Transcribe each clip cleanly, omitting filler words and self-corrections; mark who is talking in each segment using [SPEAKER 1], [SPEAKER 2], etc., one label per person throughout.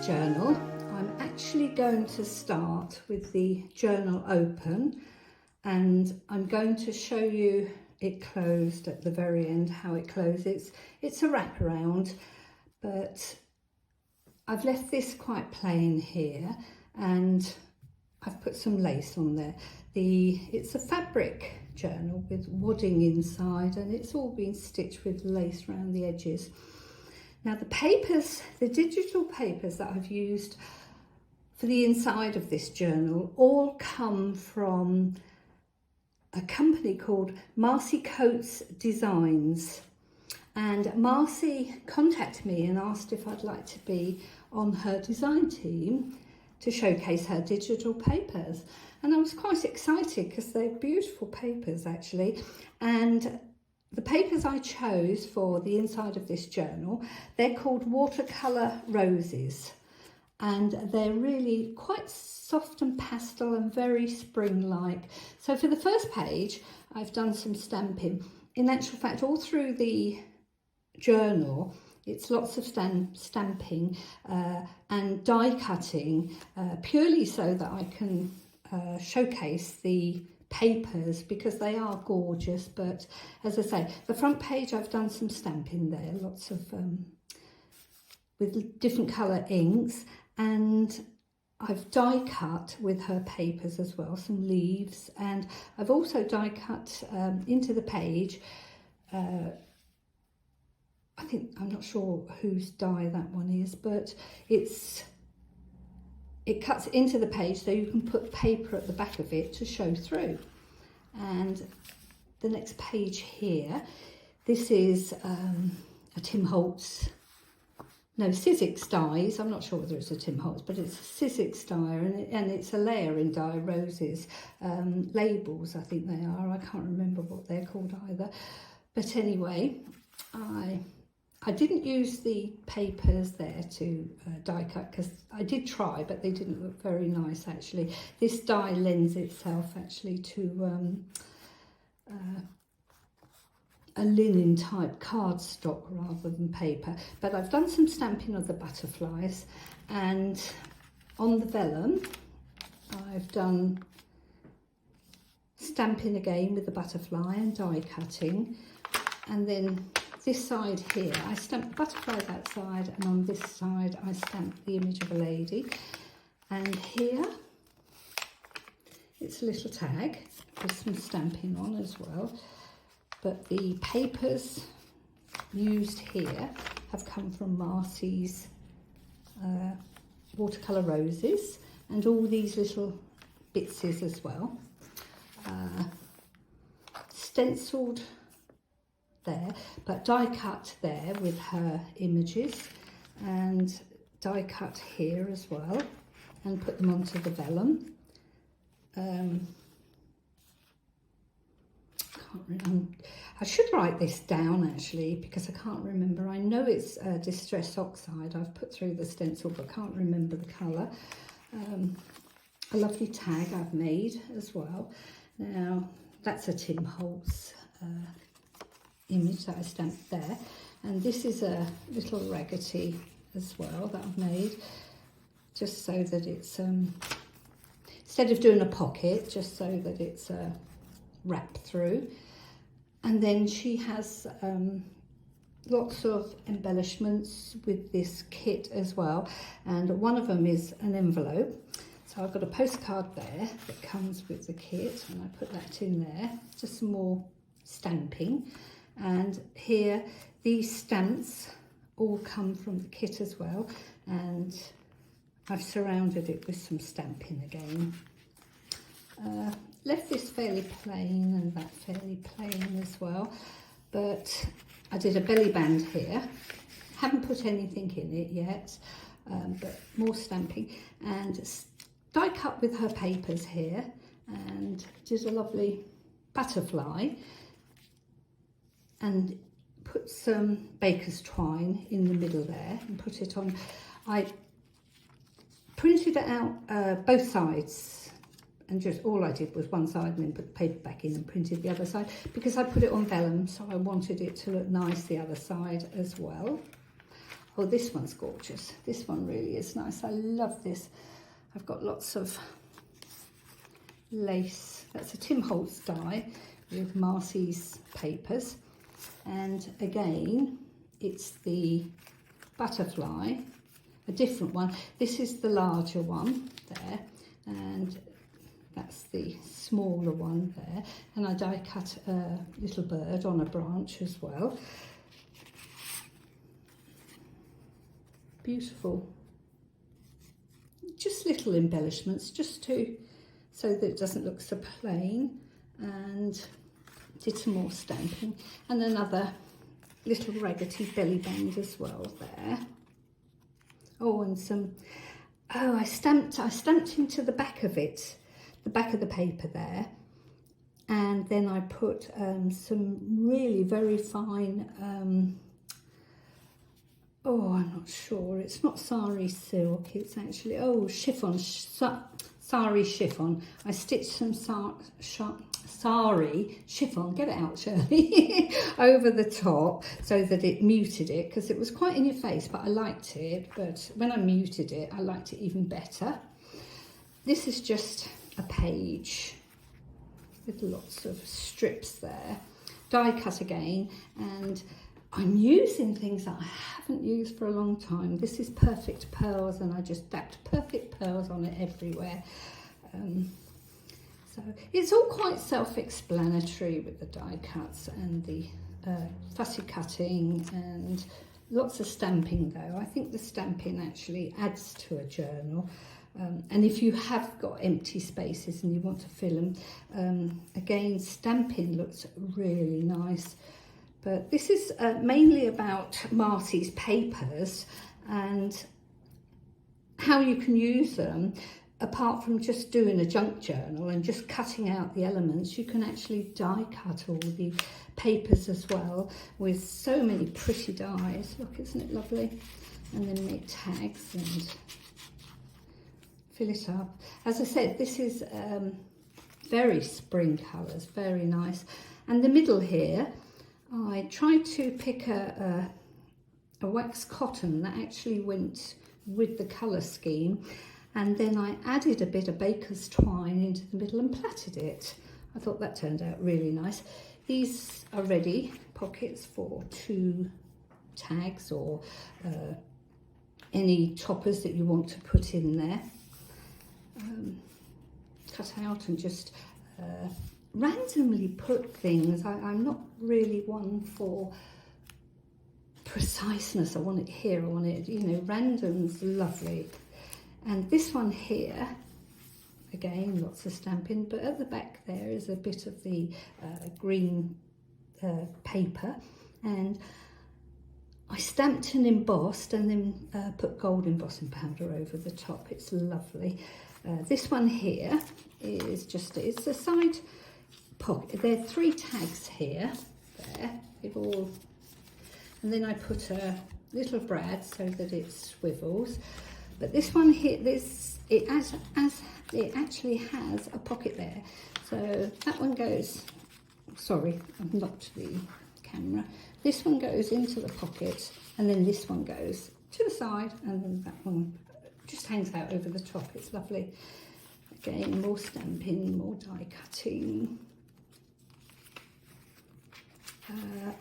[SPEAKER 1] journal. I'm actually going to start with the journal open, and I'm going to show you it closed at the very end, how it closes. It's a wraparound, but I've left this quite plain here, and I've put some lace on there. It's a fabric journal with wadding inside, and it's all been stitched with lace around the edges. Now the papers, the digital papers that I've used for the inside of this journal all come from a company called Marcy Coates Designs. And Marcy contacted me and asked if I'd like to be on her design team to showcase her digital papers. And I was quite excited because they're beautiful papers actually. And the papers I chose for the inside of this journal, they're called Watercolor Roses. And they're really quite soft and pastel and very spring-like. So for the first page, I've done some stamping. In actual fact, all through the journal, it's lots of stamping and die cutting, purely so that I can showcase the papers because they are gorgeous. But as I say, the front page I've done some stamping there, lots of with different colour inks, and I've die cut with her papers as well, some leaves, and I've also die cut into the page. I think, I'm not sure whose die that one is, but it cuts into the page so you can put paper at the back of it to show through. And the next page here, this is a Tim Holtz, no, Sizzix dies. I'm not sure whether it's a Tim Holtz, but it's a Sizzix die, and it's a layer in die roses. Labels, I think they are. I can't remember what they're called either. But anyway, I didn't use the papers there to die cut because I did try, but they didn't look very nice actually. This die lends itself actually to a linen type cardstock rather than paper. But I've done some stamping of the butterflies, and on the vellum I've done stamping again with the butterfly and die cutting, and then this side here, I stamped the butterfly that side, and on this side I stamped the image of a lady. And here, it's a little tag with some stamping on as well. But the papers used here have come from Marcy's Watercolor Roses, and all these little bitses as well. Stenciled there, but die cut there with her images, and die cut here as well, and put them onto the vellum. I should write this down actually because I can't remember. I know it's Distress Oxide I've put through the stencil, but can't remember the colour. A lovely tag I've made as well. Now that's a Tim Holtz image that I stamped there, and this is a little raggedy as well that I've made, just so that it's instead of doing a pocket, just so that it's wrapped through. And then she has lots of embellishments with this kit as well, and one of them is an envelope. So I've got a postcard there that comes with the kit, and I put that in there, just some more stamping. And here, these stamps all come from the kit as well, and I've surrounded it with some stamping again. Left this fairly plain and that fairly plain as well, but I did a belly band here. Haven't put anything in it yet, but more stamping, and die cut with her papers here, and did a lovely butterfly, and put some baker's twine in the middle there and put it on. I printed it out both sides, and just all I did was one side and then put the paper back in and printed the other side, because I put it on vellum, so I wanted it to look nice the other side as well. Oh, this one's gorgeous. This one really is nice. I love this. I've got lots of lace. That's a Tim Holtz die with Marcy's papers. And again, it's the butterfly, a different one. This is the larger one there, and that's the smaller one there. And I die cut a little bird on a branch as well. Beautiful. Just little embellishments, just so that it doesn't look so plain. And did some more stamping, and another little raggedy belly band as well there. Oh, and some, oh, I stamped into the back of it, the back of the paper there, and then I put some really very fine, oh, I'm not sure, it's not sari silk, it's actually, oh, chiffon, sari chiffon. I stitched some sari chiffon, get it out, Shirley, over the top so that it muted it, because it was quite in your face, but I liked it. But when I muted it, I liked it even better. This is just a page with lots of strips there, die cut again, and I'm using things that I haven't used for a long time. This is Perfect Pearls, and I just dabbed Perfect Pearls on it everywhere. So it's all quite self-explanatory with the die cuts and the fussy cutting, and lots of stamping though. I think the stamping actually adds to a journal. And if you have got empty spaces and you want to fill them, again, stamping looks really nice. But this is mainly about Marcy's papers and how you can use them. Apart from just doing a junk journal and just cutting out the elements, you can actually die cut all the papers as well with so many pretty dies. Look, isn't it lovely? And then make tags and fill it up. As I said, this is very spring colours, very nice. And the middle here, I tried to pick a wax cotton that actually went with the colour scheme, and then I added a bit of baker's twine into the middle and plaited it. I thought that turned out really nice. These are ready pockets for 2 tags or any toppers that you want to put in there. Cut out and just randomly put things. I'm not really one for preciseness. I want it here, I want it, you know, random's lovely. And this one here, again, lots of stamping, but at the back there is a bit of the green paper, and I stamped and embossed and then put gold embossing powder over the top. It's lovely. This one here is just, it's a side pocket. There are 3 tags here, there, they've all, and then I put a little brad so that it swivels. But this one here, it actually has a pocket there. So that one goes, sorry, I've knocked the camera. This one goes into the pocket, and then this one goes to the side, and then that one just hangs out over the top. It's lovely. Again, more stamping, more die cutting.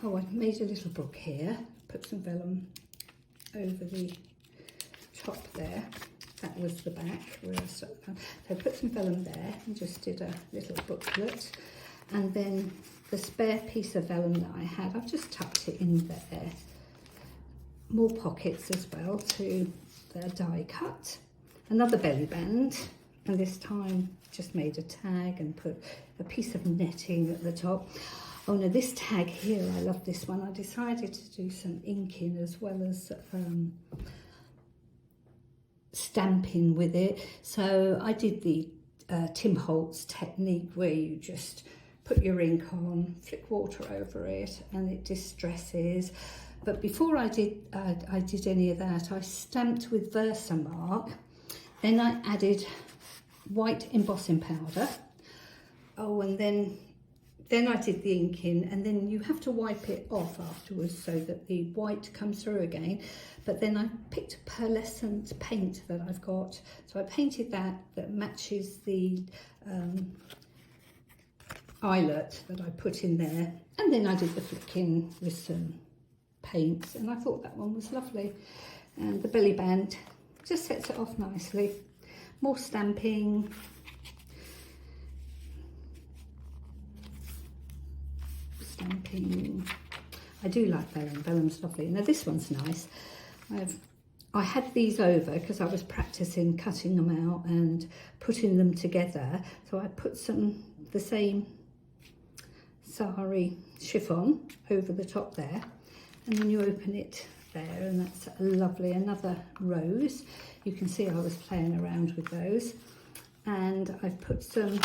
[SPEAKER 1] Oh, I made a little book here. Put some vellum over the top there. That was the back where I stuck them. So I put some vellum there and just did a little booklet. And then the spare piece of vellum that I had, I've just tucked it in there. More pockets as well to the die cut. Another belly band, and this time just made a tag and put a piece of netting at the top. Oh no, this tag here, I love this one. I decided to do some inking as well as stamping with it. So I did the Tim Holtz technique where you just put your ink on, flick water over it, and it distresses. But before I did any of that, I stamped with Versamark. Then I added white embossing powder. Oh, and then then I did the ink in, and then you have to wipe it off afterwards so that the white comes through again. But then I picked a pearlescent paint that I've got, so I painted that matches the eyelet that I put in there, and then I did the flicking with some paints, and I thought that one was lovely. And the belly band just sets it off nicely. More stamping. I do like vellum. Vellum's lovely. Now this one's nice. I had these over because I was practicing cutting them out and putting them together. So I put the same sari chiffon over the top there, and then you open it there, and that's lovely. Another rose. You can see I was playing around with those, and I've put some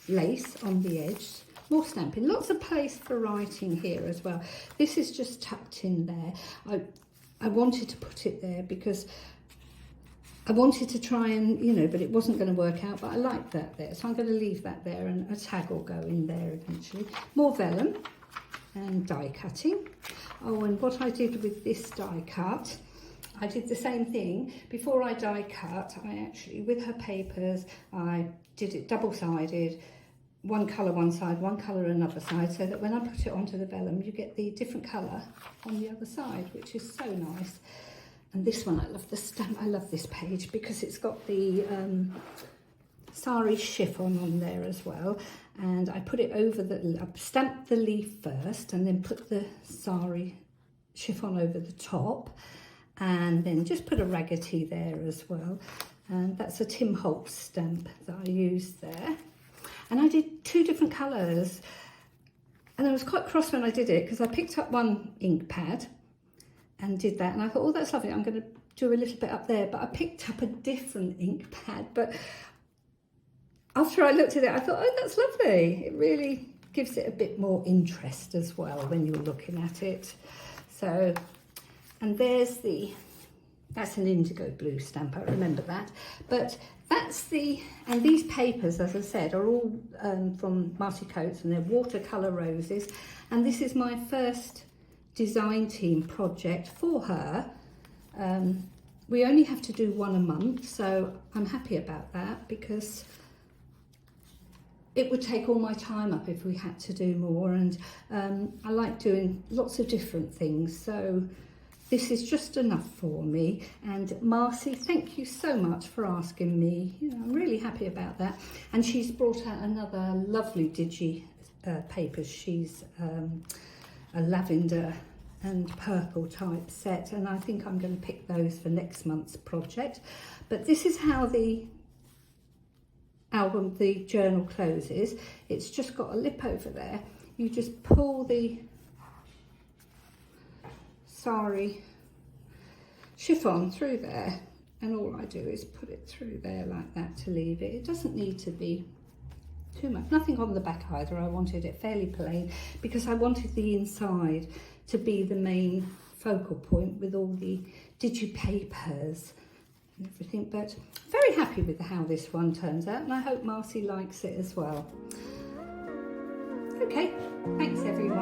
[SPEAKER 1] lace on the edge. More stamping, lots of place for writing here as well. This is just tucked in there. I wanted to put it there because I wanted to try and, you know, but it wasn't going to work out, but I like that there. So I'm going to leave that there, and a tag will go in there eventually. More vellum and die cutting. Oh, and what I did with this die cut, I did the same thing. Before I die cut, I actually, with her papers, I did it double-sided. One colour one side, one colour another side, so that when I put it onto the vellum you get the different colour on the other side, which is so nice. And this one, I love the stamp. I love this page because it's got the sari chiffon on there as well, and I put it over I stamped the leaf first and then put the sari chiffon over the top, and then just put a raggedy there as well, and that's a Tim Holtz stamp that I used there. And I did 2 different colours, and I was quite cross when I did it because I picked up one ink pad and did that, and I thought, oh, that's lovely, I'm going to do a little bit up there, but I picked up a different ink pad. But after I looked at it, I thought, oh, that's lovely. It really gives it a bit more interest as well when you're looking at it. So, and that's an indigo blue stamp, I remember that. But and these papers, as I said, are all from Marcy Coates, and they're Watercolor Roses. And this is my first design team project for her. We only have to do one a month, so I'm happy about that because it would take all my time up if we had to do more. And I like doing lots of different things, so this is just enough for me. And Marcy, thank you so much for asking me. You know, I'm really happy about that. And she's brought out another lovely digi papers. She's a lavender and purple type set, and I think I'm going to pick those for next month's project. But this is how the journal closes. It's just got a lip over there. You just pull the sari chiffon through there, and all I do is put it through there like that to leave it. It doesn't need to be too much, nothing on the back either. I wanted it fairly plain because I wanted the inside to be the main focal point with all the digi-papers and everything. But very happy with how this one turns out, and I hope Marcy likes it as well. Okay, thanks everyone.